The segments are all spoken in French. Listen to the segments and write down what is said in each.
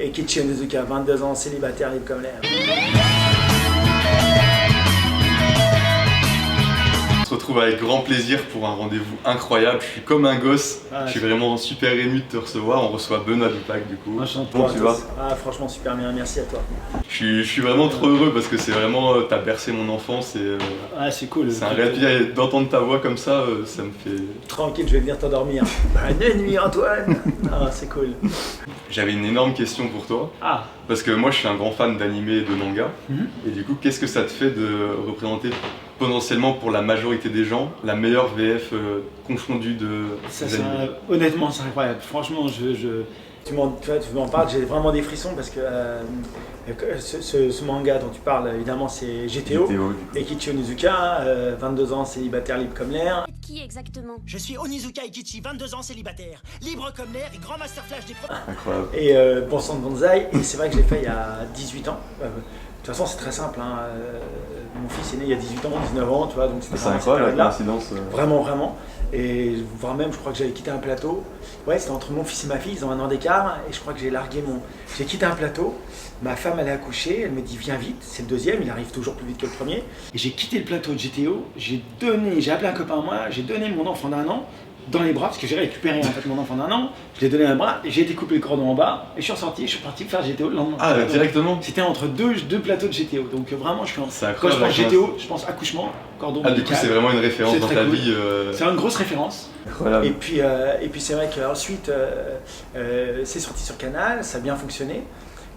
Et Kichi Onizuka, 22 ans, célibataire, libre comme l'air. On se retrouve avec grand plaisir pour un rendez-vous incroyable. Je suis comme un gosse, je suis vraiment super ému de te recevoir. On reçoit Benoît Dupac du coup. Bon, tu vas? Franchement super bien, merci à toi. Je suis vraiment trop heureux parce que c'est vraiment, t'as bercé mon enfance et c'est cool. C'est un réel plaisir d'entendre ta voix comme ça, ça me fait... Tranquille, je vais venir t'endormir. Bonne nuit Antoine. C'est cool. J'avais une énorme question pour toi. Parce que moi je suis un grand fan d'anime et de manga. Et du coup, qu'est-ce que ça te fait de représenter potentiellement pour la majorité des gens la meilleure VF confondue de honnêtement, c'est incroyable. Franchement, tu m'en parles, j'ai vraiment des frissons parce que ce manga dont tu parles, évidemment, c'est GTO Eikichi Onizuka, 22 ans, célibataire, libre comme l'air. Qui exactement? Je suis Onizuka Eikichi, 22 ans, célibataire, libre comme l'air et grand master flash des Incroyable. Et bon sang de bonsaï, et c'est vrai que je l'ai fait il y a 18 ans. De toute façon, c'est très simple. Mon fils est né il y a 18 ans, 19 ans, tu vois, donc c'était incroyable la coïncidence. Vraiment, vraiment. Et voire même, je crois que j'avais quitté un plateau. Ouais, c'était entre mon fils et ma fille, ils ont 1 an d'écart, et je crois que j'ai quitté un plateau. Ma femme, elle a accouché, elle me dit viens vite, c'est le deuxième, il arrive toujours plus vite que le premier. Et j'ai quitté le plateau de GTO, j'ai appelé un copain à moi, j'ai donné mon enfant d'1 an dans les bras, parce que j'ai récupéré en fait mon enfant d'1 an, je l'ai donné un bras, et j'ai découpé le cordon en bas, et je suis ressorti, et je suis parti faire GTO le lendemain. Directement? C'était entre deux plateaux de GTO, donc vraiment je suis quand je pense GTO, je pense accouchement, cordon du coup c'est vraiment une référence dans ta vie. C'est une grosse référence. Incroyable. Et puis c'est vrai qu'ensuite c'est sorti sur Canal, ça a bien fonctionné.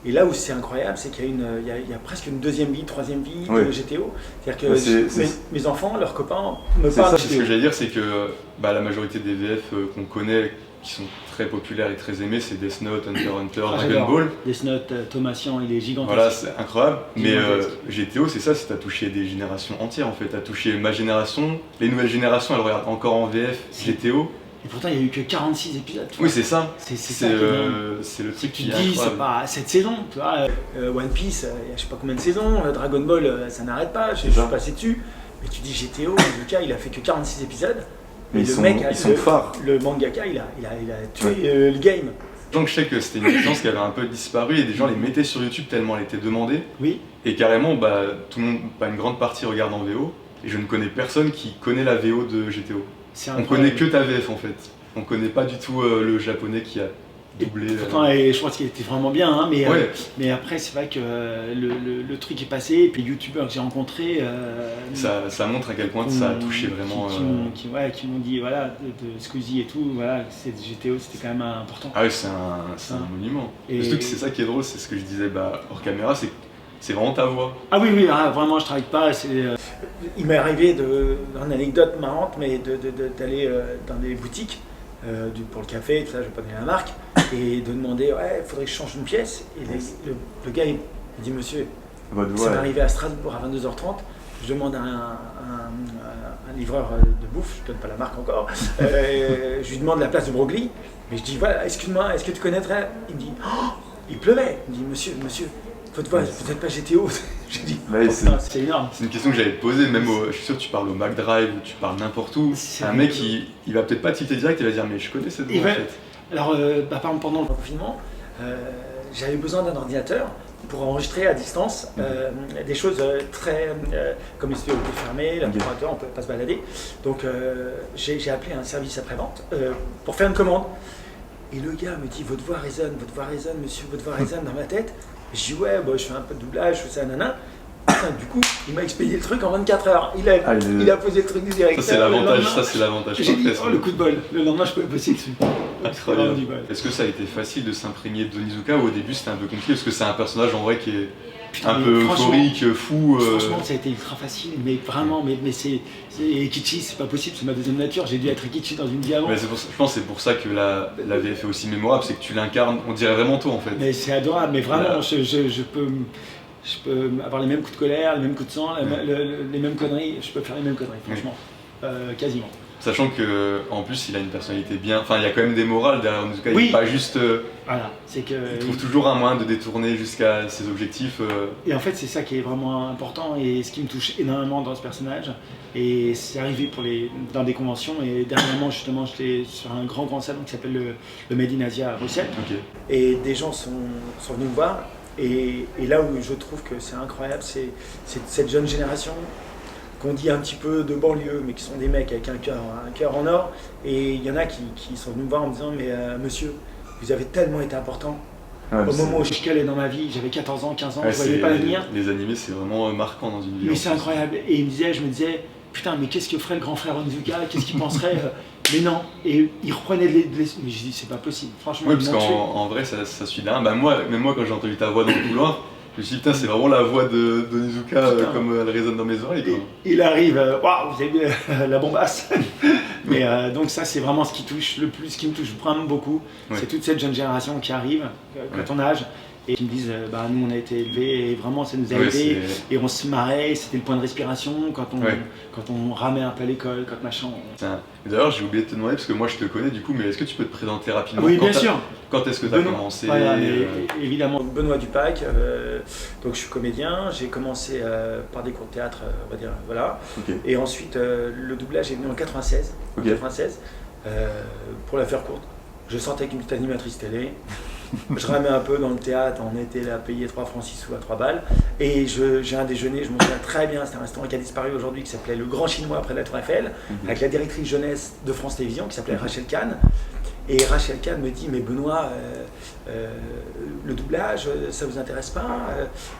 Et là où c'est incroyable, c'est qu'il y a presque une deuxième vie, troisième vie de GTO. C'est-à-dire que mes enfants, leurs copains me parlent de GTO. Ce que j'allais dire, c'est que la majorité des VF qu'on connaît, qui sont très populaires et très aimés, c'est Death Note, Hunter x Hunter, Dragon Ball. Death Note, Thomasian, il est gigantesque. Voilà, c'est incroyable. Mais GTO, c'est ça, c'est t'as touché des générations entières en fait. T'as touché ma génération, les nouvelles générations, elles regardent encore en VF GTO. Et pourtant, il n'y a eu que 46 épisodes. Oui, c'est ça. C'est le truc qui est incroyable. C'est pas cette saison. Tu vois, One Piece, il y a je sais pas combien de saisons. Dragon Ball, ça n'arrête pas. Je suis passé dessus. Mais tu dis GTO, Onizuka, il a fait que 46 épisodes. Mais ils sont phares. Le mangaka, il a tué le game. Donc je sais que c'était une licence qui avait un peu disparu et des gens les mettaient sur YouTube tellement elle était demandée. Oui. Et carrément, tout le monde, une grande partie regarde en VO. Et je ne connais personne qui connaît la VO de GTO. On connaît que ta VF en fait. On connaît pas du tout le japonais qui a doublé. Pourtant, je pense qu'il était vraiment bien, mais après c'est vrai que le truc est passé, et puis les youtubeurs que j'ai rencontrés... ça montre à quel point ça a touché vraiment... Qui m'ont dit, voilà, de Squeezie et tout, voilà, GTO c'était quand même important. Ah oui, c'est un monument. Et surtout que c'est ça qui est drôle, c'est ce que je disais hors caméra, c'est vraiment ta voix. Ah oui, vraiment je travaille pas. Il m'est arrivé une anecdote marrante, mais d'aller dans des boutiques pour le café, tout ça, je vais pas donner la marque, et de demander il faudrait que je change une pièce. Et le gars il dit monsieur, ça m'est arrivé à Strasbourg à 22h30, je demande à un livreur de bouffe, je donne pas la marque encore, je lui demande la place de Broglie, mais je dis voilà, excuse-moi, est-ce que tu connaîtrais? Il me dit il pleuvait, il me dit monsieur, votre voix, vous n'êtes pas GTO. J'ai dit, c'est énorme. C'est une question que j'allais te poser, même je suis sûr que tu parles au McDrive ou tu parles n'importe où. Un mec, il va peut-être pas tilter direct, il va dire mais je connais cette voix en fait. Alors, par exemple, pendant le confinement, j'avais besoin d'un ordinateur pour enregistrer à distance des choses très... comme les studios étaient fermés, l'ordinateur, on ne pouvait pas se balader. Donc, j'ai appelé un service après-vente pour faire une commande. Et le gars me dit, votre voix résonne, monsieur, votre voix résonne dans ma tête. Je dis je fais un peu de doublage, je fais ça, nanana. Du coup, il m'a expédié le truc en 24 heures. Il a posé le truc du directeur. Ça c'est l'avantage. J'ai dit, le coup de bol. Le lendemain, je pouvais bosser dessus. Incroyable. Est-ce que ça a été facile de s'imprégner d'Onizuka ou au début c'était un peu compliqué parce que c'est un personnage en vrai qui est un peu euphorique, fou. Franchement, ça a été ultra facile, mais vraiment, mais c'est Eikichi, c'est pas possible, c'est ma deuxième nature. J'ai dû être Eikichi dans une vie avant. Je pense que c'est pour ça que la VF est aussi mémorable, c'est que tu l'incarnes, on dirait vraiment toi en fait. Mais c'est adorable, mais vraiment, je peux avoir les mêmes coups de colère, les mêmes coups de sang, les mêmes conneries, je peux faire les mêmes conneries, franchement, quasiment. Sachant qu'en plus il a une personnalité bien, enfin il y a quand même des morales derrière Onizuka, oui. Il n'est pas juste... Voilà, c'est que... Il trouve toujours un moyen de détourner jusqu'à ses objectifs. Et en fait c'est ça qui est vraiment important et ce qui me touche énormément dans ce personnage. Et c'est arrivé dans des conventions et dernièrement justement j'étais sur un grand salon qui s'appelle le Made in Asia à Bruxelles. Okay. Et des gens sont venus me voir et là où je trouve que c'est incroyable, c'est cette jeune génération qu'on dit un petit peu de banlieue, mais qui sont des mecs avec un cœur en or. Et il y en a qui sont venus me voir en me disant « Mais monsieur, vous avez tellement été important. Au moment où je suis calé dans ma vie, j'avais 14 ans, 15 ans, je voyais pas l'avenir. » Les animés, c'est vraiment marquant dans une vie. Mais c'est incroyable. Et je me disais « Putain, mais qu'est-ce que ferait le grand frère Onizuka? Qu'est-ce qu'il penserait ?» Mais non, et il reprenait mais je dis c'est pas possible, franchement. Oui, parce qu'en vrai, ça suit là. Bah, moi, quand j'ai entendu ta voix dans le couloir, je me suis dit, putain, c'est vraiment la voix d'Onizuka comme elle résonne dans mes oreilles. Quoi. Il arrive, waouh, vous avez vu la bombasse. Mais donc ça, c'est vraiment ce qui me touche vraiment beaucoup. Ouais. C'est toute cette jeune génération qui arrive, à ton âge, et qui me disent, nous on a été élevés, et vraiment ça nous a aidés, et on se marrait, c'était le point de respiration quand on ramait un peu à l'école, quand machin. D'ailleurs, j'ai oublié de te demander, parce que moi je te connais du coup, mais est-ce que tu peux te présenter rapidement? Oui, bien sûr. Quand est-ce que tu as commencé? Voilà, évidemment, Benoît Dupac, donc je suis comédien, j'ai commencé par des cours de théâtre, on va dire, voilà. Okay. Et ensuite, le doublage est venu en 96, okay. Pour la faire courte. Je sortais avec une petite animatrice télé, je ramais un peu dans le théâtre, on était là payé 3 francs 6 sous à 3 balles. Et j'ai un déjeuner, je m'en souviens très bien, c'était un restaurant qui a disparu aujourd'hui qui s'appelait Le Grand Chinois après la Tour Eiffel, avec la directrice jeunesse de France Télévisions qui s'appelait Rachel Kahn. Et Rachel Kahn me dit, mais Benoît, le doublage, ça vous intéresse pas?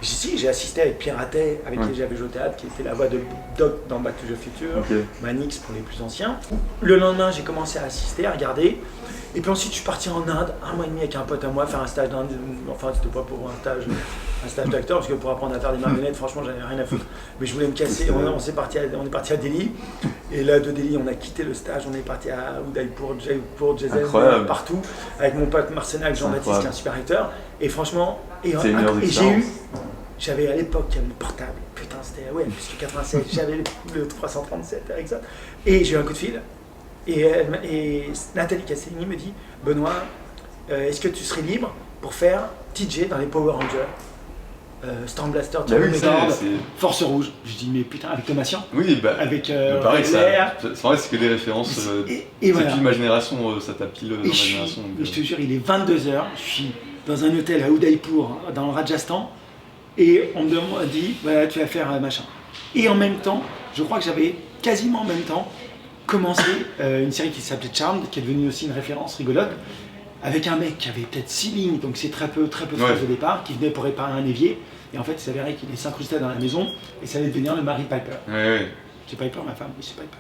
J'ai dit, si, j'ai assisté avec Pierre Attet, avec qui j'avais joué au théâtre, qui était la voix de Doc dans Back to the Future, Manix pour les plus anciens. Le lendemain, j'ai commencé à assister, à regarder. Et puis ensuite, je suis parti en Inde, 1 mois et demi avec un pote à moi, faire un stage d'Inde. Enfin, c'était pas pour un stage d'acteur, parce que pour apprendre à faire des marionnettes, franchement, j'avais rien à foutre. Mais je voulais me casser. On est parti à Delhi. Et là, de Delhi, on a quitté le stage, on est parti à Udaipur, Jaipur, Jaisalmer, partout, avec mon pote Marcenac, Jean-Baptiste, qui est un super acteur. Et franchement, j'avais à l'époque le portable. Putain, c'était, puisque 96, j'avais le 337 avec ça. Et j'ai eu un coup de fil. Et Nathalie Castellini me dit, Benoît, est-ce que tu serais libre pour faire TJ dans les Power Rangers, Storm Blaster, Force Rouge? Je dis, mais putain, avec Thomasian? Oui, avec pareil, c'est vrai, c'est que des références. C'est voilà. plus ma génération, ça tapile dans ma génération. Je te jure, il est 22h, je suis dans un hôtel à Udaipur, dans le Rajasthan, et on me dit, voilà, tu vas faire machin. Et en même temps, je crois que j'avais quasiment en même temps commencé une série qui s'appelait Charmed, qui est devenue aussi une référence rigolote, avec un mec qui avait peut-être 6 lignes, donc c'est très peu de phrases au départ, qui venait pour réparer un évier, et en fait il s'avérait qu'il s'incrustait dans la maison, et ça allait devenir le mari Piper. C'est Piper ma femme? Oui, c'est Piper.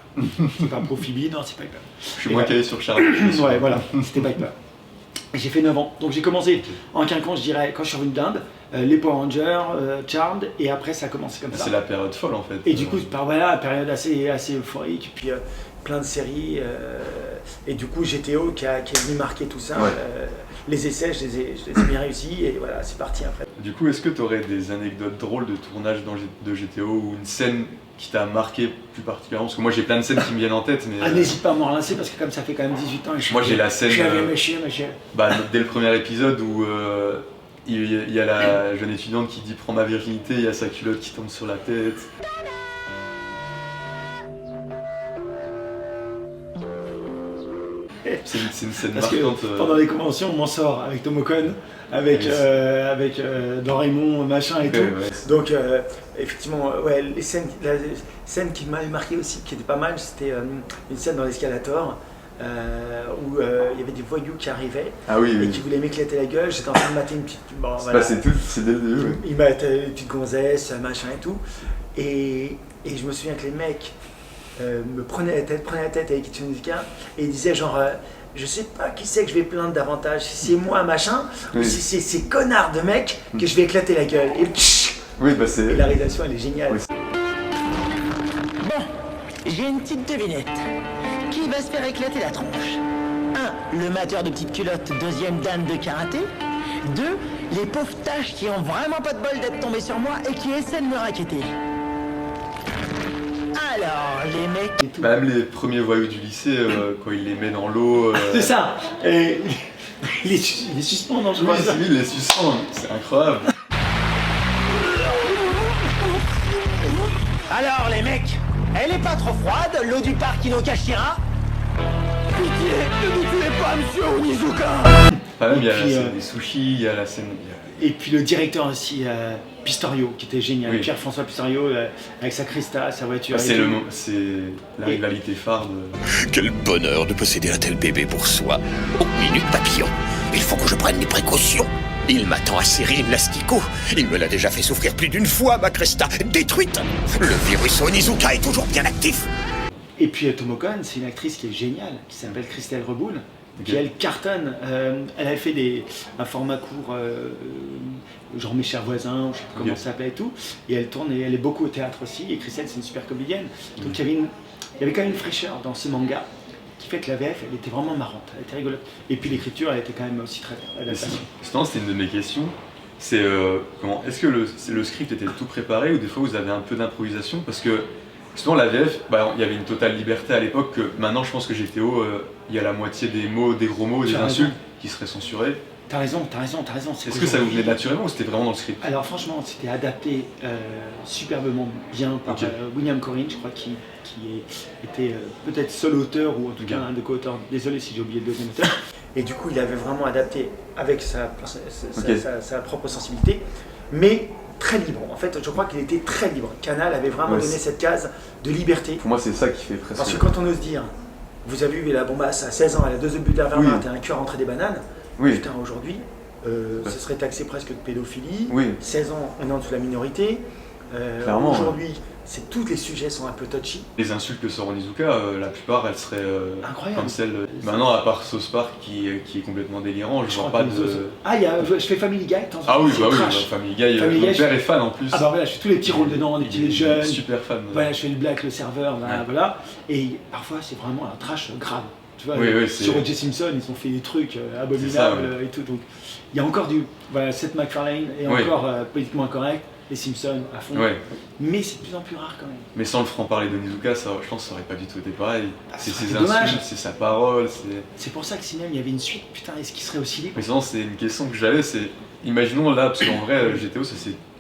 C'est pas Phoebe, non, c'est Piper. Je suis moins calé sur Charmed. Ouais, voilà, c'était Piper. Et j'ai fait 9 ans, donc j'ai commencé en quinquant, je dirais, quand je suis revenu d'Inde, les Power Rangers, Charmed, et après ça a commencé comme ça. C'est la période folle en fait. Et du coup, voilà, période assez euphorique, puis plein de séries, et du coup GTO qui est venu marquer tout ça. Les essais, je les ai bien réussis, et voilà, c'est parti après. Du coup, est-ce que tu aurais des anecdotes drôles de tournage de GTO, ou une scène qui t'a marqué plus particulièrement? Parce que moi j'ai plein de scènes qui me viennent en tête, mais... n'hésite pas à m'en relancer, parce que comme ça fait quand même 18 ans, moi j'ai la scène... dès le premier épisode où il y a la jeune étudiante qui dit « prends ma virginité », il y a sa culotte qui tombe sur la tête. C'est une scène marquante. Pendant les conventions, on m'en sort avec Tomokon, avec Doraemon, machin et tout. Donc effectivement, la scène qui m'avait marqué aussi, qui était pas mal, c'était une scène dans l'escalator où il y avait des voyous qui arrivaient et qui voulaient m'éclater la gueule. J'étais en train de mater une petite... c'est dès le début. Ils mataient une petite gonzesse, machin et tout. Et je me souviens que les mecs me prenaient la tête avec Onizuka et ils disaient genre je sais pas qui c'est que je vais plaindre davantage, si c'est moi machin ou si c'est ces connards de mecs que je vais éclater la gueule. Et la réalisation elle est géniale. Bon, j'ai une petite devinette. Qui va se faire éclater la tronche? 1. Le mateur de petites culottes, 2e Dan de karaté. 2. Les pauvres tâches qui ont vraiment pas de bol d'être tombées sur moi et qui essaient de me raqueter. Alors, les mecs et tout. Même les premiers voyous du lycée, quand il les met dans l'eau. C'est ça. Et il est suspend dans le Oui, c'est lui, il les suspend. C'est incroyable. Alors, les mecs, elle est pas trop froide, l'eau du parc Inokashira? Pitié, ne vous tuez pas, monsieur Onizuka! Enfin, même, il y a la scène des sushis, il y a la scène. Et puis le directeur aussi, Pistorio, qui était génial. Oui. Pierre-François Pistorio, avec sa Krista, sa voiture. C'est la rivalité phare de. Quel bonheur de posséder un tel bébé pour soi. Oh, minute papillon. Il faut que je prenne mes précautions. Il m'attend à serrer une l'asticot. Il me l'a déjà fait souffrir plus d'une fois, ma Cresta, détruite. Le virus Onizuka est toujours bien actif. Et puis Tomoko, c'est une actrice qui est géniale, qui s'appelle Christelle Reboul, qui elle cartonne. Elle avait fait un format court, genre Mes chers voisins, ou je sais pas comment ça s'appelait et tout. Et elle tourne, et elle est beaucoup au théâtre aussi. Et Christelle, c'est une super comédienne. Donc il y avait quand même une fraîcheur dans ce manga qui fait que la VF, elle était vraiment marrante, elle était rigolote. Et puis l'écriture, elle était quand même aussi très adaptée. Justement, c'était une de mes questions. C'est comment est-ce que le script était tout préparé ou des fois vous avez un peu d'improvisation? Parce que justement la VF, il y avait une totale liberté à l'époque que maintenant je pense que GTO, il y a la moitié des mots, des gros mots, des insultes qui seraient censurés. T'as raison. Est-ce que ça vous venait naturellement ou c'était vraiment dans le script? Alors franchement, c'était adapté superbement bien par William Corrin, je crois, qui était peut-être seul auteur ou en tout cas un des co-auteurs. Désolé si j'ai oublié le deuxième auteur. Et du coup, il avait vraiment adapté avec sa propre sensibilité, mais très libre. En fait, je crois qu'il était très libre. Canal avait vraiment donné cette case de liberté. Pour moi, c'est ça qui fait presque. Parce que quand on ose dire, vous avez vu la bombasse à 16 ans, elle a 2 buts de la Wehrmacht et un cœur rentré des bananes. Putain, aujourd'hui, ce serait taxé presque de pédophilie. 16 ans, on est en dessous de la minorité. Aujourd'hui, tous les sujets sont un peu touchy. Les insultes que sort Onizuka, la plupart, elles seraient incroyables. Cancel. Maintenant, à part South Park qui est complètement délirant, je vois pas de. Je fais Family Guy. Ah oui, Family Guy. Mon père est fan en plus. Ah bah voilà, je fais tous les petits rôles dedans, des petits jeunes. Super fan. Voilà, je fais le black, le serveur, voilà. Et parfois, c'est vraiment un trash grave. Tu vois, sur O.J. Simpson, ils ont fait des trucs abominables et tout. Donc, il y a encore Seth MacFarlane est encore politiquement incorrect, les Simpsons à fond. Mais c'est de plus en plus rare quand même. Mais sans le franc-parler d'Onizuka, je pense que ça aurait pas du tout été pareil. C'est ses dommage. insultes, c'est sa parole. C'est pour ça que si même il y avait une suite, putain, est-ce qu'il serait aussi libre? Mais sinon, c'est une question que j'avais, c'est. Imaginons là, parce qu'en vrai, GTO,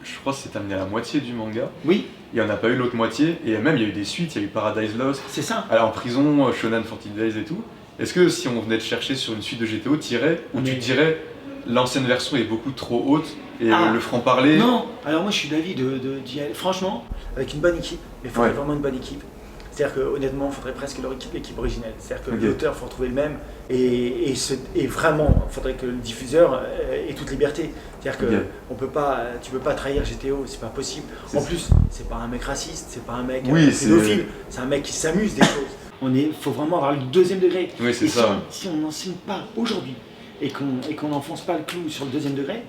je crois que c'est amené à la moitié du manga. Oui. Il n'y en a pas eu l'autre moitié, et même il y a eu des suites, il y a eu Paradise Lost. C'est ça. Alors en prison, Shonen 40 Days et tout. Est-ce que si on venait de chercher sur une suite de GTO, tu dirais l'ancienne version est beaucoup trop haute et le franc-parler? Non, alors moi je suis d'avis d'y aller, franchement, avec une bonne équipe, mais il faudrait vraiment une bonne équipe. C'est-à-dire que honnêtement, il faudrait presque leur équipe originelle. C'est-à-dire que l'auteur, il faut retrouver le même, et vraiment, il faudrait que le diffuseur ait toute liberté. C'est-à-dire que tu peux pas trahir GTO, c'est pas possible. En plus, c'est pas un mec raciste, c'est pas un mec pédophile, c'est un mec qui s'amuse des choses. Il faut vraiment avoir le deuxième degré. Oui, c'est ça. Si on n'enseigne pas aujourd'hui et qu'on n'enfonce pas le clou sur le deuxième degré,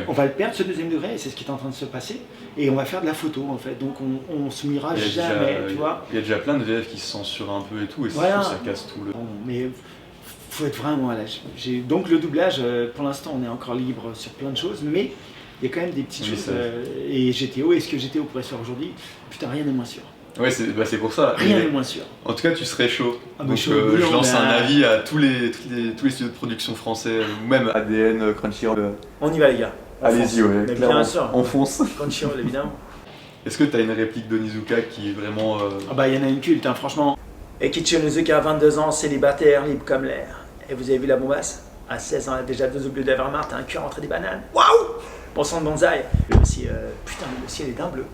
on va le perdre ce deuxième degré, et c'est ce qui est en train de se passer, et on va faire de la photo en fait, donc on se mouillera jamais, tu vois. Il y a déjà plein de VF qui se censurent un peu et tout, et ça casse tout le... Mais faut être vraiment à l'âge. Donc le doublage, pour l'instant on est encore libre sur plein de choses, mais il y a quand même des petites choses, et GTO, est-ce que GTO pourrait se faire aujourd'hui? Putain, rien n'est moins sûr. Ouais, c'est pour ça. Rien n'est moins sûr. En tout cas, tu serais chaud. Donc, chaud, je lance un avis à tous les studios de production français, ou même ADN, Crunchyroll. On y va, les gars. Allez-y, bien sûr. On fonce. Crunchyroll, évidemment. Est-ce que tu as une réplique d'Onizuka qui est vraiment. Il y en a une culte, franchement. Ekichi Onizuka a 22 ans, célibataire, libre comme l'air. Et vous avez vu la bombasse? À 16 ans, elle a déjà 2 oublis de la Wehrmacht, un cœur rentré des bananes. Waouh! Bon sang de bonsaï. Le ciel, putain, le ciel est d'un bleu.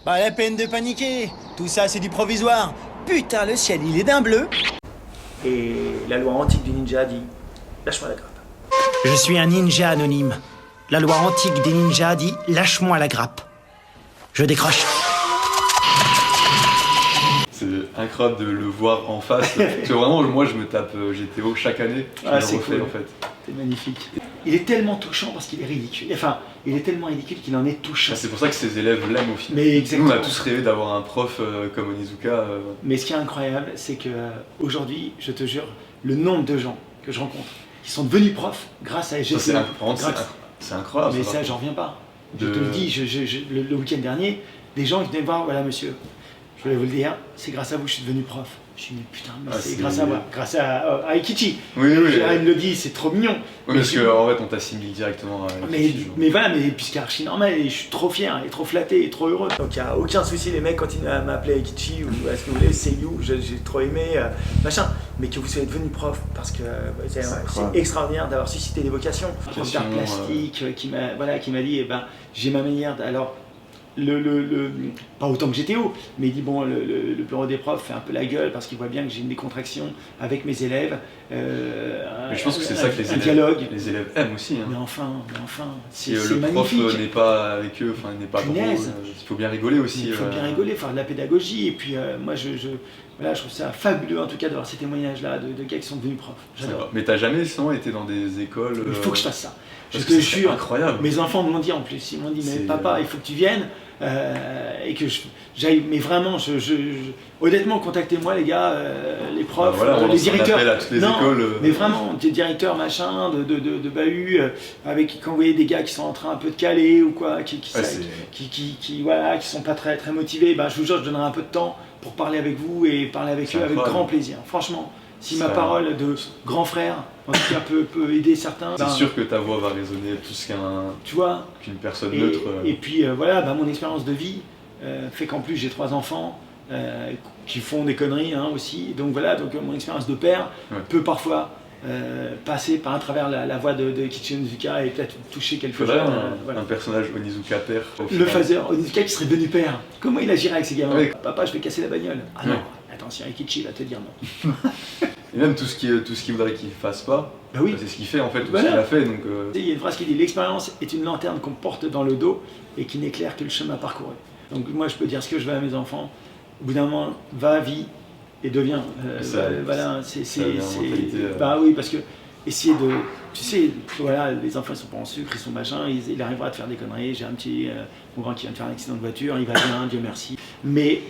Pas la peine de paniquer, tout ça c'est du provisoire. Putain, le ciel il est d'un bleu. Et la loi antique du ninja dit, lâche-moi la grappe. Je suis un ninja anonyme. La loi antique des ninjas dit, lâche-moi la grappe. Je décroche. C'est incroyable de le voir en face. Parce que vraiment, moi je me tape GTO chaque année, je me le refais cool. En fait. C'est magnifique. Il est tellement touchant parce qu'il est ridicule. Enfin, il est tellement ridicule qu'il en est touchant. C'est pour ça que ses élèves l'aiment au final. Mais exactement. Nous, on a tous rêvé d'avoir un prof comme Onizuka. Mais ce qui est incroyable, c'est que aujourd'hui, je te jure, le nombre de gens que je rencontre qui sont devenus profs grâce à GTO. C'est incroyable. Mais ça, j'en reviens pas. Je te le dis, le week-end dernier, des gens qui venaient me voir, voilà monsieur, je voulais vous le dire, c'est grâce à vous que je suis devenu prof. Je suis dit, putain, mais c'est grâce à moi, grâce à Aikichi. Oui. Il me le dit, c'est trop mignon. Oui, parce qu'en fait, on t'assimile directement à Aikichi. Mais voilà, mais puisqu'il est archi normal, et je suis trop fier, et trop flatté, et trop heureux. Donc il n'y a aucun souci, les mecs continuent à m'appeler Aikichi, ou est-ce que vous voulez, Seiyu, j'ai trop aimé, machin. Mais que vous soyez devenu prof, parce que c'est extraordinaire d'avoir suscité des vocations. Un prof d'art plastique qui m'a dit, j'ai ma manière alors pas autant que j'étais haut, mais il dit bon, le bureau des profs fait un peu la gueule parce qu'il voit bien que j'ai une décontraction avec mes élèves. Mais je pense que c'est ça que les élèves aiment aussi. Hein. Mais enfin, c'est le magnifique. prof n'est pas avec eux, n'est pas drôle. Il faut bien rigoler aussi. Il faut bien rigoler, faire de la pédagogie. Et puis moi, je trouve ça fabuleux en tout cas d'avoir ces témoignages-là de gars qui sont devenus profs. J'adore. Mais t'as jamais sinon été dans des écoles Il faut que je fasse ça. Je te jure, incroyable. Mes enfants me l'ont dit en plus. Ils m'ont dit, mais papa, il faut que tu viennes. Et que j'aille, mais vraiment, honnêtement, contactez-moi les gars, les profs, les directeurs. À toutes les écoles, mais vraiment, des directeurs machin, de bahut, avec quand vous voyez des gars qui sont en train un peu de caler ou quoi, qui sont pas très très motivés, je vous jure, je donnerai un peu de temps pour parler avec vous et parler avec eux avec grand plaisir. Franchement. Si ma parole de grand frère, en tout cas, peut aider certains. C'est sûr que ta voix va résonner plus qu'une personne neutre. Et puis mon expérience de vie fait qu'en plus j'ai 3 enfants qui font des conneries aussi. Donc donc mon expérience de père peut parfois passer par à travers la voix de Kiichi Onizuka et peut-être toucher quelque chose. Un personnage Onizuka père. Le phaser Onizuka qui serait devenu père. Comment il agirait avec ses gamins? Papa, je vais casser la bagnole. Ah non. Attention, Aikichi va te dire non. Et même tout ce qu'il voudrait qu'il fasse pas, c'est ce qu'il fait en fait, tout ce qu'il a fait. Donc, il y a une phrase qui dit « L'expérience est une lanterne qu'on porte dans le dos et qui n'éclaire que le chemin parcouru ». Donc moi je peux dire ce que je veux à mes enfants, au bout d'un moment, va, vis et deviens. Oui, parce que essayer de... Tu sais, les enfants ils sont pas en sucre, ils sont machin, il arrivera à te faire des conneries. J'ai un petit mon grand qui vient de faire un accident de voiture, il va bien, Dieu merci. Mais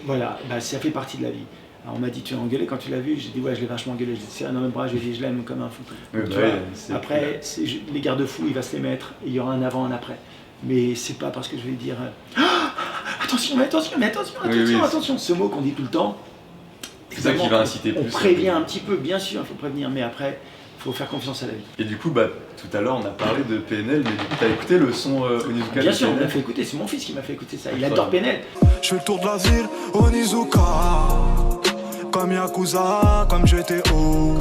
ça fait partie de la vie. Alors on m'a dit tu l'as engueulé quand tu l'as vu, j'ai dit ouais je l'ai vachement engueulé, j'ai dit c'est un homme bras, je lui ai dit je l'aime comme un fou. Après les garde-fous il va se les mettre et il y aura un avant un après. Mais c'est pas parce que je vais dire attention, ce mot qu'on dit tout le temps. C'est ça qui va inciter plus. On prévient un petit peu, bien sûr, il faut prévenir, mais après il faut faire confiance à la vie. Et du coup, tout à l'heure on a parlé de PNL, mais du coup tu as écouté le son Onizuka? Bien sûr, on l'a fait écouter, c'est mon fils qui m'a fait écouter ça, il adore PNL. Je fais le tour de la ville, Onizuka, comme Yakuza, comme j'étais haut.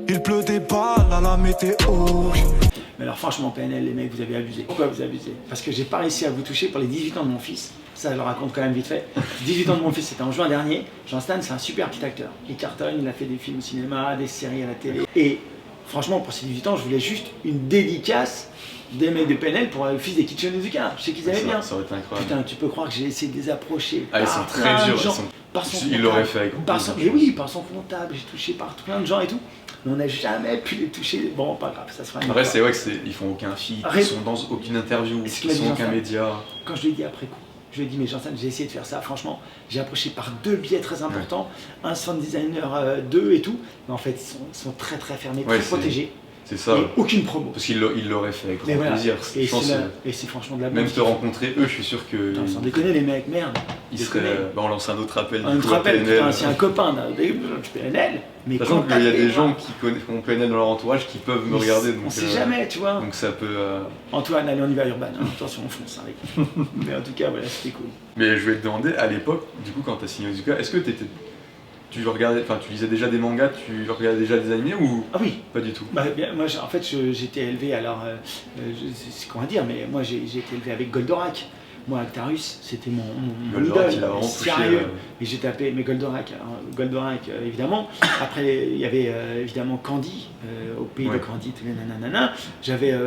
Il pleut des balles à la météo. Mais alors franchement PNL, les mecs, vous avez abusé. Pourquoi vous abusez? Parce que j'ai pas réussi à vous toucher pour les 18 ans de mon fils. Ça, je le raconte quand même vite fait. 18 ans de mon fils, c'était en juin dernier. Jean Stan, c'est un super petit acteur. Il cartonne, il a fait des films au cinéma, des séries à la télé. Et franchement, pour ces 18 ans, je voulais juste une dédicace des mecs de PNL pour le fils des Kiichi Onizuka. Je sais qu'ils aimaient bien. Ça aurait été incroyable. Putain, tu peux croire que j'ai essayé de les approcher. Ils sont très durs. Il l'aurait fait avec plaisir. Mais oui, par son comptable, j'ai touché par plein de gens et tout. Mais on n'a jamais pu les toucher. Bon, pas grave, ça sera une Après, c'est vrai qu'ils font aucun feat, ils sont dans aucune interview, ils sont aucun média. Je lui ai dit après coup, je lui ai dit, mais Jean-Stan, j'ai essayé de faire ça, franchement, j'ai approché par 2 biais très importants, un sound designer 2 et tout, mais en fait, ils sont très très fermés, très protégés. C'est ça. Et aucune promo. Parce qu'il l'aurait fait avec grand plaisir. Et c'est franchement de la même te rencontrer eux, je suis sûr que. Putain, sans déconner les mecs, merde. On lance un autre appel. Un autre appel, c'est un copain du PNL. Mais de toute façon, il y a des gens qui ont PNL dans leur entourage qui peuvent me regarder. On sait jamais, tu vois. Donc ça peut. Antoine, allez, on y va Urban. Attention, on fonce avec. Mais en tout cas, voilà, c'était cool. Mais je vais te demander, à l'époque, du coup, quand tu as signé Onizuka, est-ce que tu lisais déjà des mangas, tu regardais déjà des animés ou oui. Pas du tout? Moi, en fait, j'étais élevé, alors, c'est comment dire, mais moi j'ai été élevé avec Goldorak. Moi, Actarus, c'était mon idole, sérieux. Et j'ai tapé, mais Goldorak, évidemment. Après, il y avait évidemment Candy, au pays de Candy, nanana. J'avais,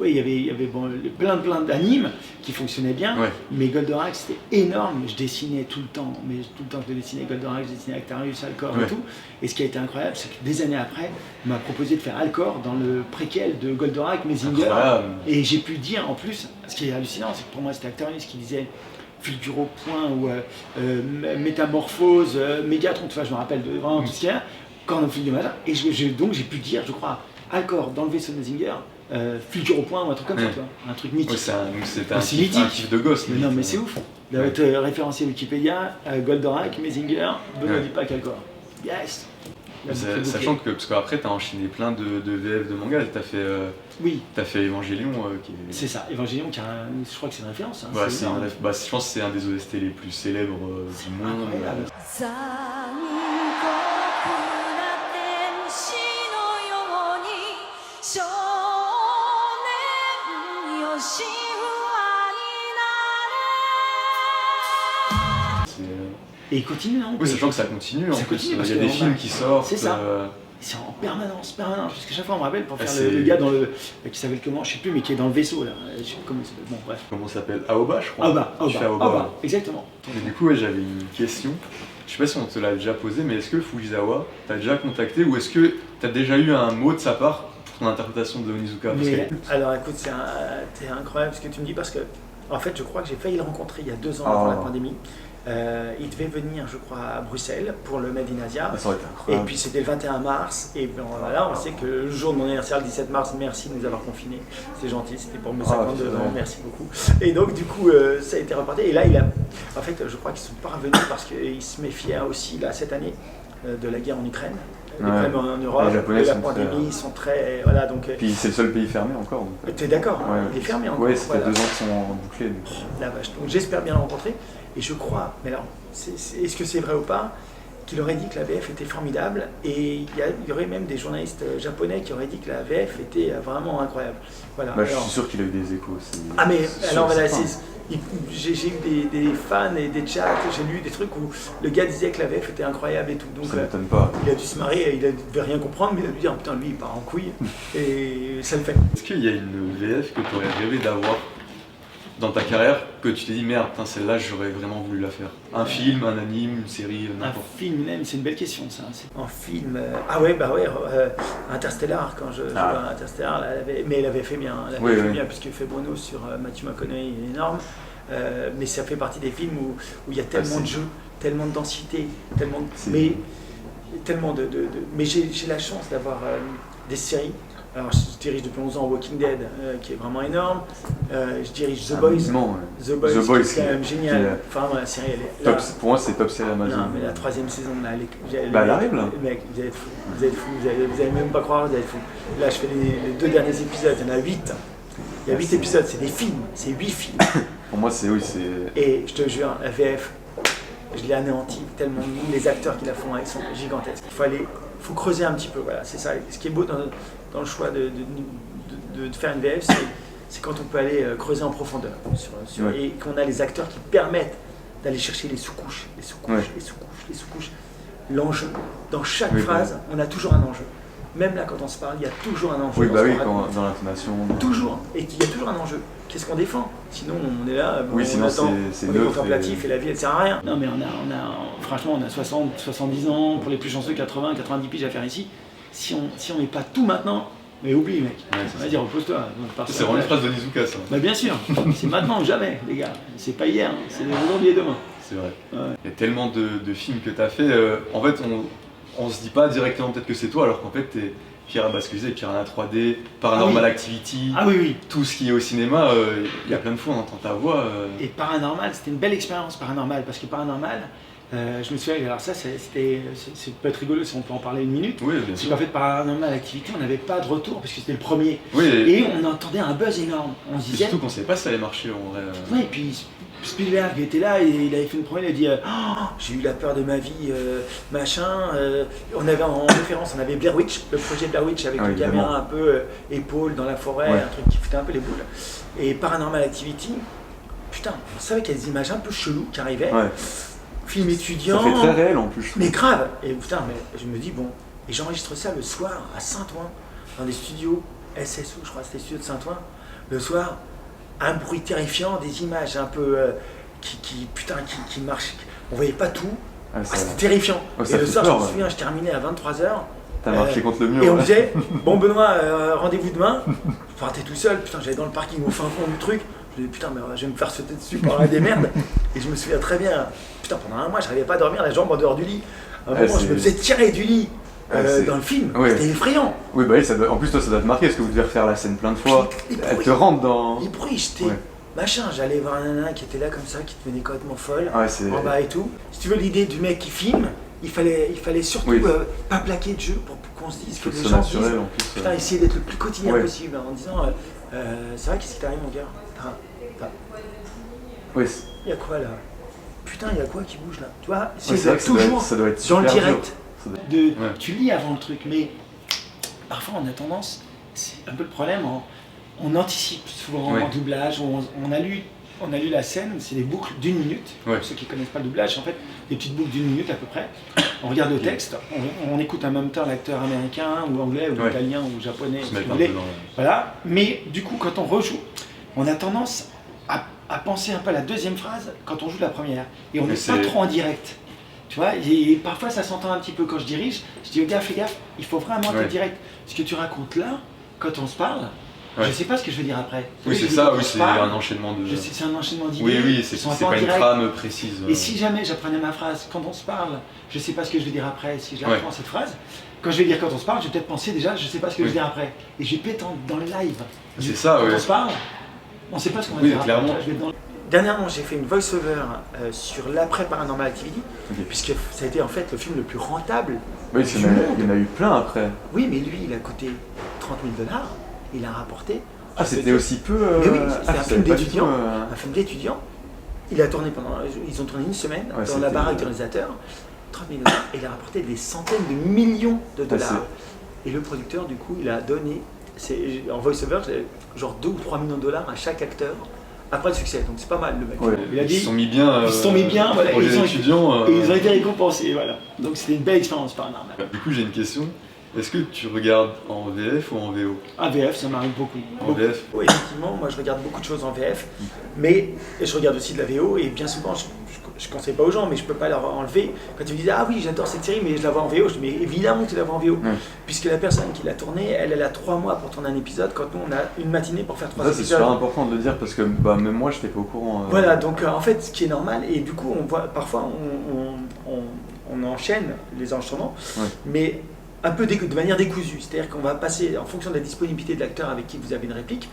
il y avait plein d'animes qui fonctionnaient bien. Mais Goldorak, c'était énorme. Je dessinais tout le temps, mais tout le temps que je dessinais Goldorak, je dessinais Actarus, Alcor et tout. Et ce qui a été incroyable, c'est que des années après, on m'a proposé de faire Alcor dans le préquel de Goldorak, Mazinger. Et j'ai pu dire en plus, ce qui est hallucinant, c'est que pour moi, c'était Actarus qui disait Fulguro Point ou Métamorphose, Mégatron, tu vois, je me rappelle de vraiment tout ce qu'il y a, Cornofil du matin. Et donc j'ai pu dire, je crois, Alcor dans le vaisseau de Mazinger, figure au point ou un truc comme ça, tu vois, un truc mythique. Ouais, c'est un mythique. kiff de gosse. Mais non, mais c'est ouf. Il va être référencé Wikipédia, Goldorak, Mazinger, Benoît Dupac, Alcor. Yes. Sachant que, parce qu'après t'as enchaîné plein de VF de manga, t'as fait, t'as fait Evangelion qui est... C'est ça, Evangelion qui je crois que c'est une référence. Hein, je pense que c'est un des OST les plus célèbres du monde. Et il continue, hein. Oui, sachant que ça continue, en plus, il y a des films qui sortent. C'est ça. C'est en permanence, parce que chaque fois on me rappelle pour faire le gars dans le qui s'appelle comment, je sais plus, mais qui est dans le vaisseau là, je sais plus comment il s'appelle, bon bref. Comment ça s'appelle, Aoba je crois. Aoba, exactement. Et du coup j'avais une question, je sais pas si on te l'a déjà posé, mais est-ce que Fujisawa t'as déjà contacté ou est-ce que t'as déjà eu un mot de sa part pour ton interprétation de Onizuka? Alors écoute, c'est incroyable ce que tu me dis parce que en fait je crois que j'ai failli le rencontrer il y a 2 ans avant la pandémie. Il devait venir, je crois, à Bruxelles pour le Made in Asia. Ça aurait été incroyable. Et puis c'était le 21 mars. Et ben, voilà, on sait que le jour de mon anniversaire, le 17 mars, merci de nous avoir confinés. C'est gentil, c'était pour mes 52 ans, merci beaucoup. Et donc, du coup, ça a été reporté. Et là, en fait, je crois qu'ils ne sont pas revenus parce qu'ils se méfiaient aussi, là, cette année, de la guerre en Ukraine. Les problèmes en Europe, la pandémie, ils sont très. Voilà, donc, puis c'est le seul pays fermé encore. Tu es d'accord, il est fermé encore. Oui, ça fait 2 ans qu'ils sont bouclés. La vache. Donc j'espère bien le rencontrer. Et je crois, mais alors, est-ce que c'est vrai ou pas, qu'il aurait dit que la VF était formidable, et il y aurait même des journalistes japonais qui auraient dit que la VF était vraiment incroyable. Voilà. Je suis sûr qu'il a eu des échos aussi. Ah mais alors voilà, j'ai eu des fans et des chats, j'ai lu des trucs où le gars disait que la VF était incroyable et tout. Donc ça m'étonne pas. Il a dû se marrer, il devait rien comprendre, mais il a dû dire putain lui il part en couille, et ça le fait. Est-ce qu'il y a une VF que tu aurais rêvé d'avoir dans ta carrière, que tu t'es dit merde, celle-là j'aurais vraiment voulu la faire? Un film, un anime, une série, n'importe. Un film, même, c'est une belle question ça. Un film, Interstellar, quand je jouais à Interstellar, mais elle avait fait bien, bien puisque fait Bruno sur Matthew McConaughey, il est énorme. Mais ça fait partie des films où il y a tellement de jeux, tellement de densité, tellement mais j'ai la chance d'avoir des séries. Alors, je dirige depuis 11 ans Walking Dead, qui est vraiment énorme. Je dirige The Boys. The Boys, c'est quand même génial. Enfin, la série, elle est là. Pour moi, c'est top série Amazon. Non, mais la 3e saison, là, elle arrive là. Mec, vous allez être fous, vous allez même pas croire, vous allez être fous. Là, je fais les 2 derniers épisodes, il y en a 8. Il y a 8 épisodes, c'est des films, c'est 8 films. Pour moi, c'est. Et je te jure, la VF, je l'ai anéanti tellement. Les acteurs qui la font, ils sont gigantesques. Il faut creuser un petit peu, voilà, c'est ça. Ce qui est beau dans le choix de faire une VF, c'est quand on peut aller creuser en profondeur et qu'on a les acteurs qui permettent d'aller chercher les sous-couches, les sous-couches. L'enjeu, dans chaque phrase, on a toujours un enjeu. Même là, quand on se parle, il y a toujours un enjeu. Dans l'intonation. Toujours, et il y a toujours un enjeu. Qu'est-ce qu'on défend? Sinon, on est là, sinon c'est contemplatif et la vie, elle sert à rien. Non, mais franchement, on a 60, 70 ans, pour les plus chanceux, 80, 90 piges à faire ici. Si on met pas tout maintenant, mais oublie, mec. On va dire, repose-toi. C'est vraiment une phrase de Nizuka, ça. Bah, bien sûr, c'est maintenant ou jamais, les gars. C'est pas hier, c'est aujourd'hui et demain. C'est vrai. Il y a tellement de films que tu as fait. En fait, on se dit pas directement peut-être que c'est toi, alors qu'en fait, t'es Piranha, Piranha 3D, Paranormal Activity, tout ce qui est au cinéma, il y a plein de fois on entend ta voix. Et Paranormal, c'était une belle expérience, Paranormal, parce que Paranormal, je me souviens, alors ça c'est peut être rigolo si on peut en parler une minute. Oui, bien sûr. Parce qu'en fait, Paranormal Activity, on n'avait pas de retour, parce que c'était le premier. Oui, et on entendait un buzz énorme. On se disait. Surtout qu'on ne savait pas si ça allait marcher en vrai. Oui, et puis Spielberg était là, et il avait fait une promesse, il a dit j'ai eu la peur de ma vie, machin. On avait en référence, on avait Blair Witch, le projet Blair Witch avec une caméra un peu épaule dans la forêt, un truc qui foutait un peu les boules. Et Paranormal Activity, putain, on savait qu'il y a des images un peu cheloues qui arrivaient. Film étudiant. Ça fait très réel en plus. Mais grave. Et putain, mais je me dis bon, et j'enregistre ça le soir à Saint-Ouen, dans des studios SSO, je crois, c'était les studios de Saint-Ouen, le soir. Un bruit terrifiant, des images un peu qui marchent. On voyait pas tout. C'était terrifiant. Et le soir, je me souviens, je terminais à 23h. T'as marché contre le mur. Et on me disait, bon Benoît, rendez-vous demain. Je partais tout seul, putain, j'allais dans le parking au fin fond du truc. Je me disais, putain, mais je vais me faire sauter dessus par des merdes. Et je me souviens très bien, putain, pendant un mois, je n'arrivais pas à dormir, la jambe en dehors du lit. À un moment, je me faisais tirer du lit. dans le film. Ouais. C'était effrayant. Oui, bah oui, en plus, toi, ça doit te marquer parce que vous devez refaire la scène plein de fois. Elle te rentre dans. Les bruits, j'étais machin. J'allais voir un nana qui était là comme ça, qui devenait complètement folle, en bas et tout. Si tu veux, l'idée du mec qui filme, il fallait surtout pas plaquer de jeu pour qu'on se dise que les gens disent. En plus, putain, essayer d'être le plus quotidien possible en disant c'est vrai, qu'est-ce qui t'arrive, mon gars? Oui. Il y a quoi là? Putain, il y a quoi qui bouge là? Tu vois, c'est vrai que toujours ça doit être dans le super direct. dur. Tu lis avant le truc, mais parfois on a tendance, c'est un peu le problème, on anticipe souvent en doublage, on a lu la scène, c'est des boucles d'1 minute, pour ceux qui ne connaissent pas le doublage, en fait, des petites boucles d'1 minute à peu près. On regarde le texte, on écoute en même temps l'acteur américain ou anglais ou italien ou japonais, ce que vous voulez. Voilà. Mais du coup, quand on rejoue, on a tendance à penser un peu à la deuxième phrase quand on joue la première. Et on n'est pas trop en direct. Tu vois, et parfois ça s'entend un petit peu quand je dirige. Je dis, gars, fais gaffe, il faut vraiment être direct. Ce que tu racontes là, quand on se parle, je sais pas ce que je vais dire après. Oui, c'est ça, c'est un enchaînement de. C'est un enchaînement d'idées. Oui, c'est pas une trame précise. Et si jamais j'apprenais ma phrase, quand on se parle, je sais pas ce que je vais dire après, si j'apprends cette phrase, quand je vais dire quand on se parle, je vais peut-être penser déjà, je sais pas ce que je vais dire après. Et je vais peut-être dans le live. C'est ça, quand on se parle, on sait pas ce qu'on va dire clairement. après. Dernièrement, j'ai fait une voice-over sur l'après Paranormal Activity, puisque ça a été en fait le film le plus rentable du monde. Il y en a eu plein après. Oui, mais lui, il a coûté $30 000, il a rapporté. Ah, c'était aussi peu. Mais oui, c'était un film d'étudiant. Un film d'étudiant. Il a tourné ils ont tourné 1 semaine dans la baraque du réalisateur. $30 000, et il a rapporté des centaines de millions de dollars. Et le producteur, du coup, il a donné, en voice-over, genre 2 ou 3 millions de dollars à chaque acteur. Après le succès, donc c'est pas mal le mec. Il a dit, ils se sont mis bien. Voilà, pour les étudiants. Et ils ont été récompensés, voilà. Donc c'était une belle expérience paranormale. Du coup, j'ai une question. Est-ce que tu regardes en VF ou en VO? En VF, ça m'arrive beaucoup. En VF? Oui, effectivement, moi je regarde beaucoup de choses en VF, mais je regarde aussi de la VO et bien souvent, je ne conseille pas aux gens, mais je ne peux pas leur enlever. Quand ils me disent « Ah oui, j'adore cette série, mais je la vois en VO », je dis « Mais évidemment que tu la vois en VO, puisque la personne qui l'a tournée, elle a 3 mois pour tourner un épisode, quand nous on a une matinée pour faire 3 épisodes. » Ça c'est super important de le dire, parce que même moi je n'étais pas au courant. Voilà, donc en fait, ce qui est normal, et du coup, on voit, parfois on enchaîne les enchaînements, mais un peu de manière décousue, c'est-à-dire qu'on va passer en fonction de la disponibilité de l'acteur avec qui vous avez une réplique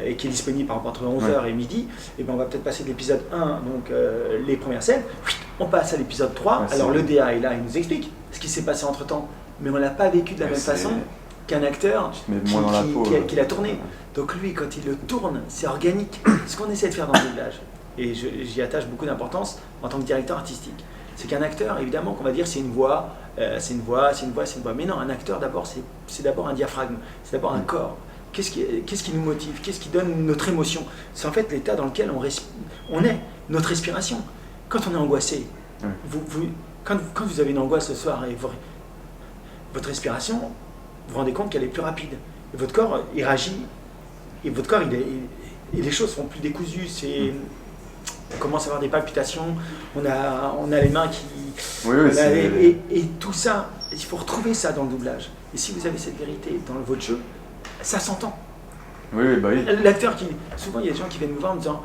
et qui est disponible par exemple entre 11h et midi, et ben on va peut-être passer de l'épisode 1, donc les premières scènes, on passe à l'épisode 3, alors le DA est là, il nous explique ce qui s'est passé entre temps, mais on ne l'a pas vécu de la même façon qu'un acteur qui l'a tourné. Donc lui, quand il le tourne, c'est organique, ce qu'on essaie de faire dans le doublage, et j'y attache beaucoup d'importance en tant que directeur artistique. C'est qu'un acteur, évidemment, qu'on va dire c'est une voix, c'est une voix. Mais non, un acteur d'abord, c'est d'abord un diaphragme, c'est d'abord un corps. Qu'est-ce qui nous motive? Qu'est-ce qui donne notre émotion? C'est en fait l'état dans lequel on est, notre respiration. Quand on est angoissé, quand vous avez une angoisse ce soir et votre respiration, vous vous rendez compte qu'elle est plus rapide. Et votre corps, il réagit. Et votre corps, les choses sont plus décousues. On commence à avoir des palpitations, on a les mains qui... et tout ça, il faut retrouver ça dans le doublage. Et si vous avez cette vérité dans votre jeu, ça s'entend. L'acteur souvent il y a des gens qui viennent me voir en me disant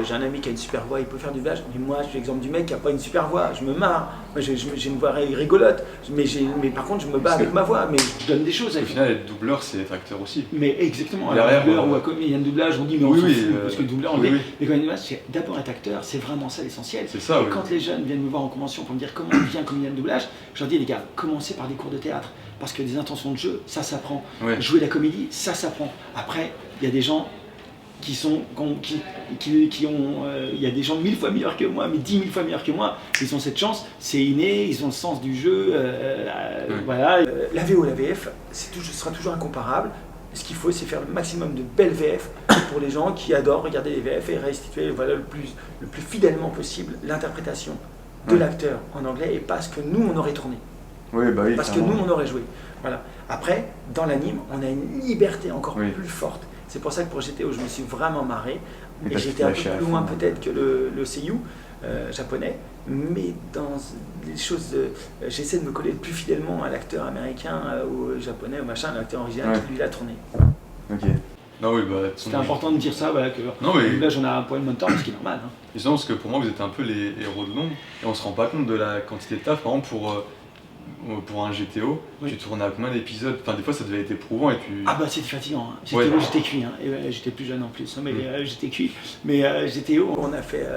j'ai un ami qui a une super voix, il peut faire du doublage. Mais moi, je suis l'exemple du mec qui n'a pas une super voix, je me marre. Moi, j'ai une voix rigolote, mais par contre, je me bats avec ma voix, mais je donne des choses. Au final, être doubleur, c'est être acteur aussi. Mais exactement, un doubleur ou un comédien de doublage, on dit mais on s'en fout, parce que le doubleur, mais quand il c'est d'abord être acteur, c'est vraiment ça l'essentiel. C'est ça, et quand les jeunes viennent me voir en convention pour me dire comment on devient comédien de doublage, je leur dis les gars, commencez par des cours de théâtre. Parce que des intentions de jeu, ça s'apprend. Jouer la comédie, ça s'apprend. Après, il y a des gens qui ont, il y a des gens 1000 fois meilleurs que moi, mais 10 000 fois meilleurs que moi. Ils ont cette chance, c'est inné, ils ont le sens du jeu. Voilà. La VO, la VF, sera toujours incomparable. Ce qu'il faut, c'est faire le maximum de belles VF pour les gens qui adorent regarder les VF et restituer le plus fidèlement possible l'interprétation de l'acteur en anglais et pas ce que nous on aurait tourné. Parce que nous on aurait joué. Voilà. Après, dans l'anime, on a une liberté encore plus forte. C'est pour ça que pour GTO, je me suis vraiment marré. Et j'étais un peu plus loin peut-être que le seiyuu japonais. Mais dans les choses, j'essaie de me coller le plus fidèlement à l'acteur américain ou japonais ou machin, l'acteur original qui lui l'a tourné. Non, c'était important de dire ça, voilà, que là j'en ai un point de mentor, ce qui est normal. Hein. Justement, parce que pour moi, vous êtes un peu les héros de l'ombre et on se rend pas compte de la quantité de taf. Par exemple, pour un GTO, tu tournais à combien d'épisodes? Enfin, des fois, ça devait être éprouvant et tu... Ah bah c'était fatigant, hein. J'étais cuit, hein. Et, j'étais plus jeune en plus, mais j'étais cuit. Mais GTO, on a fait,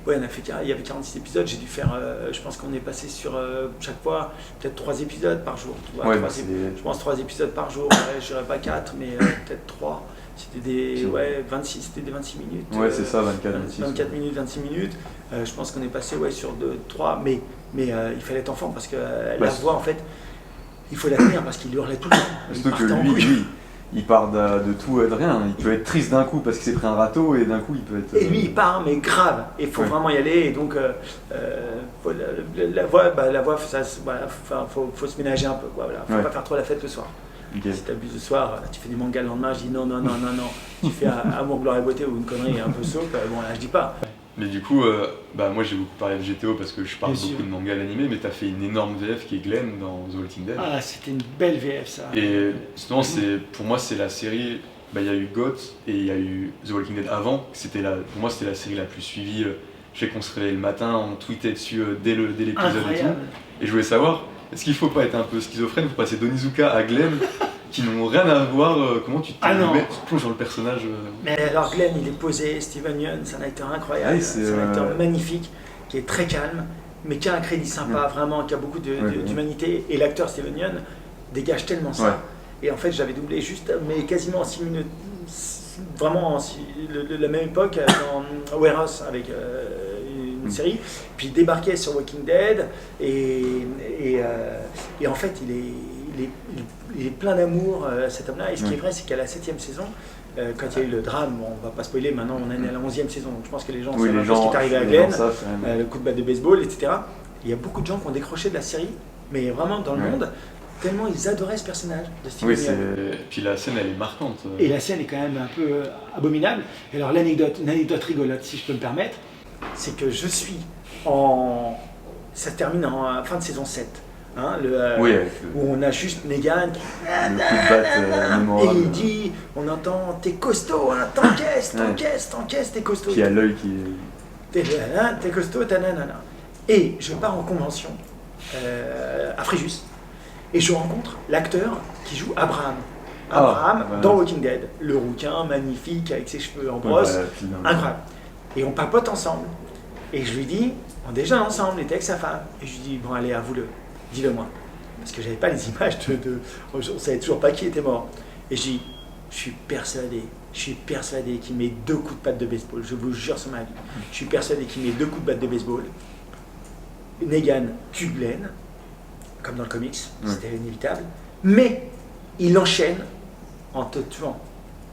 il y avait 46 épisodes, j'ai dû faire, je pense qu'on est passé sur chaque fois peut-être 3 épisodes par jour. Tu vois, je pense 3 épisodes par jour, je dirais pas 4, mais peut-être 3. C'était des 26 minutes. Ouais, c'est ça, 24 minutes, 26 minutes. Je pense qu'on est passé sur 3, mais il fallait être en forme parce que la voix, en fait, il faut la tenir parce qu'il hurlait tout le temps. Surtout que lui, il part de tout et de rien. Il peut être triste d'un coup parce qu'il s'est pris un râteau et d'un coup il peut être... Et lui il part, mais grave, et il faut vraiment y aller. Et donc la voix, faut se ménager un peu, quoi. Voilà. Faut pas faire trop la fête le soir. Okay. Si tu abuses le soir, tu fais du manga le lendemain, je dis non. Tu fais Amour, gloire et beauté ou une connerie un peu soap, bon là je dis pas. Mais du coup, moi j'ai beaucoup parlé de GTO parce que je parle beaucoup de manga à l'animé, mais t'as fait une énorme VF qui est Glenn dans The Walking Dead. Ah, c'était une belle VF ça. Et justement, pour moi c'est la série, il y a eu GOT et il y a eu The Walking Dead avant, pour moi c'était la série la plus suivie. Je sais qu'on se réveillait le matin, on tweetait dessus dès l'épisode et tout. Et je voulais savoir, est-ce qu'il faut pas être un peu schizophrène pour passer d'Onizuka à Glenn qui n'ont rien à voir, comment tu te plonges dans le personnage Mais alors Glenn, il est posé, Steven Yeun, c'est un acteur incroyable, c'est un acteur magnifique, qui est très calme, mais qui a un crédit sympa, vraiment, qui a beaucoup d'humanité, et l'acteur Steven Yeun dégage tellement ça. Et en fait, j'avais doublé juste, mais quasiment en 6 minutes, vraiment la même époque, dans Warehouse, avec une série, puis il débarquait sur Walking Dead, et en fait, il est plein d'amour, cet homme-là. Et ce qui est vrai, c'est qu'à la 7e saison, quand il y a eu le drame, on va pas spoiler, maintenant on est à la 11e saison, donc je pense que les gens savent un peu ce qui est arrivé à Glenn, le coup de batte de baseball, etc. Il y a beaucoup de gens qui ont décroché de la série, mais vraiment dans le monde, tellement ils adoraient ce personnage de Steven Yeun. Puis la scène, elle est marquante. Et la scène est quand même un peu abominable. Et alors une anecdote rigolote, si je peux me permettre, c'est que je suis ça se termine en fin de saison 7. Hein, où on a juste Negan qui... et il dit, on entend t'es costaud, hein, t'encaisses, t'es costaud. Qui a l'œil qui est... T'es costaud, nanana. Et je pars en convention à Fréjus et je rencontre l'acteur qui joue Abraham. Dans Walking Dead, le rouquin magnifique avec ses cheveux en brosse, incroyable. Et on papote ensemble et je lui dis, on est déjà ensemble, il était avec sa femme, et je lui dis, bon allez, avoue-le. Dis-le-moi, parce que j'avais pas les images on savait toujours pas qui était mort. Et je dis, je suis persuadé qu'il met 2 coups de patte de baseball, je vous jure sur ma vie. Je suis persuadé qu'il met 2 coups de batte de baseball. Negan tue Glenn, comme dans le comics, c'était inévitable, mais il enchaîne en te tuant.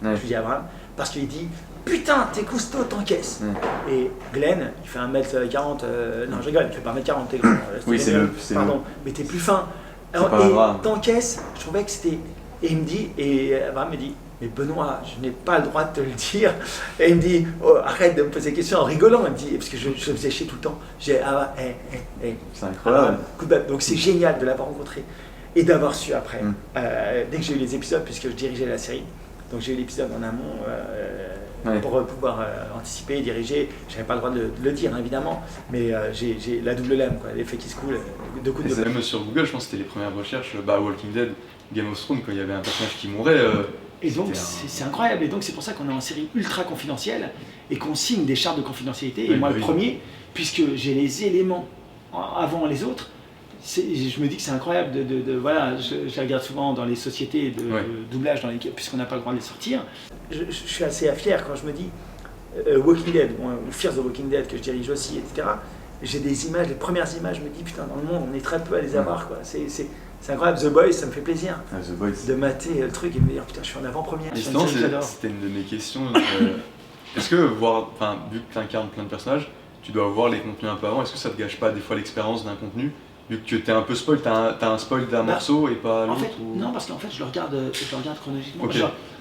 Je lui dis à Abraham, parce qu'il dit, putain, t'es costaud, t'encaisses. Et Glenn, il fait 1m40, non je rigole, il fait pas 1m40, t'es grand. Pardon, mais t'es plus fin. Alors, et t'encaisses, je trouvais que c'était... Et Abraham me dit, mais Benoît, je n'ai pas le droit de te le dire. Et il me dit, arrête de me poser des questions en rigolant. Il me dit, parce que je le faisais chier tout le temps. J'ai c'est incroyable. Donc c'est génial de l'avoir rencontré et d'avoir su après, dès que j'ai eu les épisodes, puisque je dirigeais la série. Donc j'ai eu l'épisode en amont pour pouvoir anticiper et diriger. Je n'avais pas le droit de le dire, évidemment, mais j'ai la double lame, l'effet qui se coule, 2 coups de... Même sur Google, je pense que c'était les premières recherches, Walking Dead, Game of Thrones, quand il y avait un personnage qui mourait. Et donc c'est incroyable, et donc c'est pour ça qu'on est en série ultra confidentielle et qu'on signe des chartes de confidentialité, et moi le premier, puisque j'ai les éléments avant les autres. Je me dis que c'est incroyable voilà, je la regarde souvent dans les sociétés de doublage puisqu'on n'a pas le droit de les sortir. Je suis assez fier quand je me dis Walking Dead, ou Fear the Walking Dead que je dirige aussi, etc. J'ai des images, les premières images, je me dis putain, dans le monde on est très peu à les avoir, quoi. C'est incroyable. The Boys, ça me fait plaisir de mater le truc et de me dire putain, je suis en avant-première. C'était une de mes questions. Est-ce que vu que tu incarnes plein de personnages, tu dois voir les contenus un peu avant, est-ce que ça te gâche pas des fois l'expérience d'un contenu? Vu que t'es un peu spoil, t'as un spoil d'un morceau et pas l'autre Non, parce qu'en fait je le regarde chronologiquement.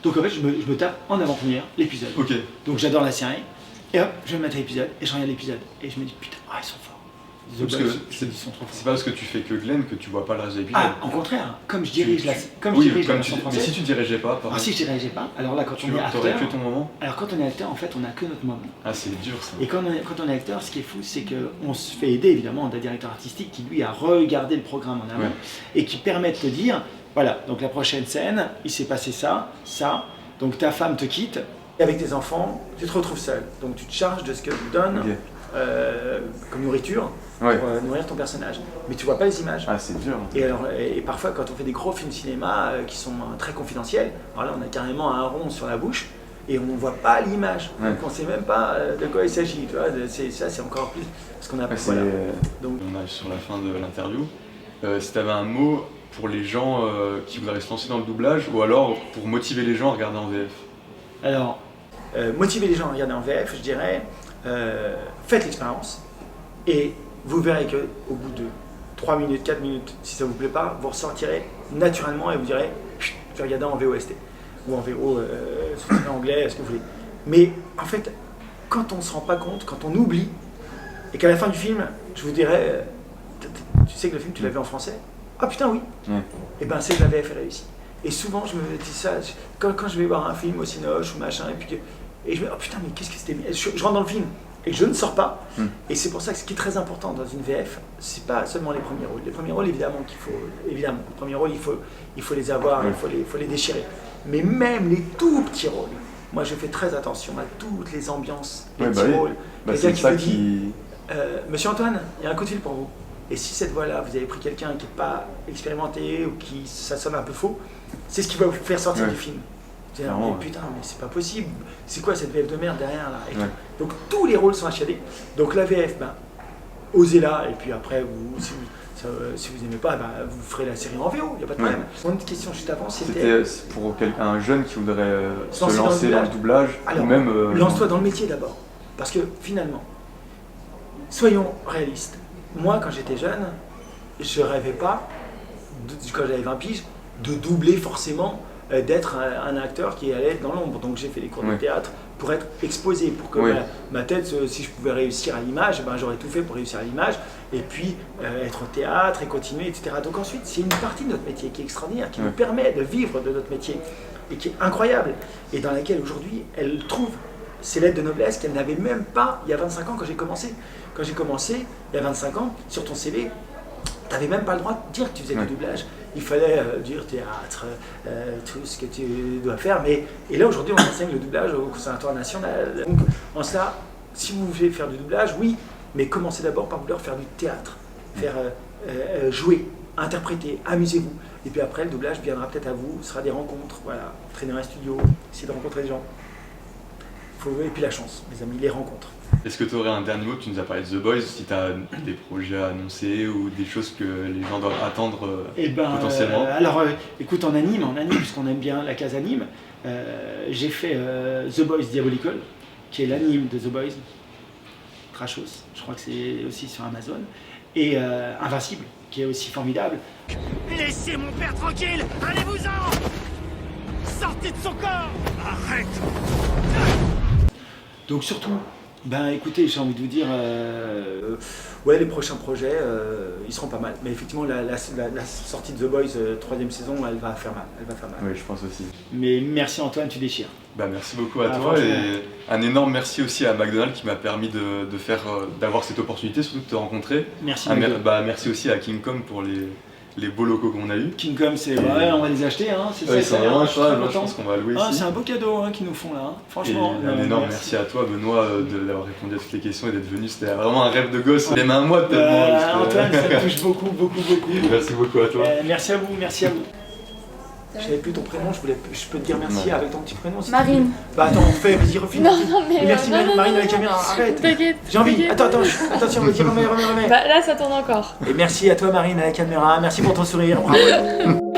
Donc en fait je me tape en avant-première l'épisode. Donc j'adore la série, et hop, je vais me mettre l'épisode, et je regarde l'épisode, et je me dis putain, ils sont forts. The Parce Boys, que ils sont trop c'est forts. pas parce que tu fais que Glenn que tu vois pas le reste de l'épisode. Ah, au contraire, comme je dirige la version Mais française. si tu dirigeais pas, pardon, Ah si je dirigeais pas, alors là quand tu on est aurais acteur, que ton moment. alors quand on est acteur en fait on a que notre moment. Ah, c'est dur ça. Et quand on est acteur, ce qui est fou, c'est qu'on se fait aider évidemment d'un directeur artistique qui lui a regardé le programme en amont et qui permet de te dire, voilà, donc la prochaine scène, il s'est passé ça, donc ta femme te quitte, et avec tes enfants, tu te retrouves seul. Donc tu te charges de ce que tu donnes comme nourriture pour nourrir ton personnage. Mais tu vois pas les images. Ah, c'est dur. Et parfois quand on fait des gros films cinéma qui sont très confidentiels, alors là on a carrément un rond sur la bouche, et on ne voit pas l'image, donc on ne sait même pas de quoi il s'agit. Ça, c'est encore plus ce qu'on appelle. Donc, on arrive sur la fin de l'interview. Si tu avais un mot pour les gens qui voudraient se lancer dans le doublage, ou alors pour motiver les gens à regarder en VF. Alors, motiver les gens à regarder en VF, je dirais, faites l'expérience, et vous verrez qu'au bout de 3 minutes, 4 minutes, si ça ne vous plaît pas, vous ressortirez naturellement et vous direz, je vais regarder en VOST. Ou en VO, sous-titré anglais, ce que vous voulez. Mais en fait, quand on ne se rend pas compte, quand on oublie, et qu'à la fin du film, je vous dirais, tu sais que le film, tu l'as vu en français? Ah putain, oui. Et ben c'est que la VF est réussie. Et souvent, je me dis ça, quand je vais voir un film au Cinoche ou machin, et je me dis, oh putain, mais qu'est-ce que c'était bien. Je rentre dans le film, et je ne sors pas. Et c'est pour ça que ce qui est très important dans une VF, c'est pas seulement les premiers rôles. Les premiers rôles, évidemment, les premiers rôles, il faut les avoir, il faut les déchirer. Mais même les tout petits rôles, moi je fais très attention à toutes les ambiances, les petits rôles. C'est ça Monsieur Antoine, il y a un coup de fil pour vous. Et si cette voix-là, vous avez pris quelqu'un qui n'est pas expérimenté ou qui ça sonne un peu faux, c'est ce qui va vous faire sortir du film. Mais putain, mais c'est pas possible. C'est quoi cette VF de merde derrière là et tout. Donc tous les rôles sont HAD. Donc la VF, osez-la. Et puis après, si vous n'aimez pas, vous ferez la série en VO, il n'y a pas de problème. Mon autre question juste avant, c'était pour un jeune qui voudrait se lancer dans le doublage. Alors, ou même lance-toi dans le métier d'abord. Parce que finalement, soyons réalistes. Moi, quand j'étais jeune, je rêvais pas, quand j'avais 20 piges, de doubler forcément, d'être un acteur qui allait être dans l'ombre. Donc j'ai fait des cours de théâtre pour être exposé, pour que ma tête, si je pouvais réussir à l'image, j'aurais tout fait pour réussir à l'image, et puis être au théâtre et continuer, etc. Donc ensuite, c'est une partie de notre métier qui est extraordinaire, qui nous permet de vivre de notre métier, et qui est incroyable, et dans laquelle aujourd'hui, elle trouve ses lettres de noblesse qu'elle n'avait même pas il y a 25 ans quand j'ai commencé. Quand j'ai commencé, il y a 25 ans, sur ton CV, tu n'avais même pas le droit de dire que tu faisais du doublage. Il fallait dire théâtre, tout ce que tu dois faire. Et là, aujourd'hui, on enseigne le doublage au Conservatoire national. Donc, en cela, si vous voulez faire du doublage, oui, mais commencez d'abord par vouloir faire du théâtre, faire jouer, interpréter, amusez-vous. Et puis après, le doublage viendra peut-être à vous, ce sera des rencontres, voilà, traîner un studio, essayer de rencontrer des gens. Et puis la chance, mes amis, les rencontres. Est-ce que tu aurais un dernier mot? Tu nous as parlé de The Boys, si tu as des projets à annoncer ou des choses que les gens doivent attendre potentiellement alors, écoute, en anime, puisqu'on aime bien la case anime, j'ai fait The Boys Diabolical, qui est l'anime de The Boys, Trashos, je crois que c'est aussi sur Amazon, et Invincible, qui est aussi formidable. Laissez mon père tranquille, allez-vous-en! Sortez de son corps! Arrête! Donc surtout, écoutez, j'ai envie de vous dire, les prochains projets, ils seront pas mal. Mais effectivement, la sortie de The Boys, 3e saison, elle va faire mal. Oui, je pense aussi. Mais merci Antoine, tu déchires. Merci beaucoup à toi et un énorme merci aussi à McDonald's qui m'a permis d'avoir cette opportunité, surtout de te rencontrer. Merci. Merci aussi à King Kong pour les beaux locaux qu'on a eu. King Kong, on va les acheter, c'est ça. C'est vraiment incroyable, je pense qu'on va louer ici. C'est un beau cadeau qu'ils nous font là, franchement. Et un énorme merci à toi Benoît d'avoir répondu à toutes les questions et d'être venu, c'était vraiment un rêve de gosse. Les mains à moi tellement. Antoine, ça me touche beaucoup. Merci beaucoup à toi. Merci à vous. Je savais plus ton prénom, je peux te dire merci avec ton petit prénom. Marine. Attends, vas-y, refile. Non, mais. Merci Marine à la caméra, arrête. T'inquiète. J'ai envie. Attention, vas-y, remets. Là, ça tourne encore. Et merci à toi Marine à la caméra, merci pour ton sourire. Bravo.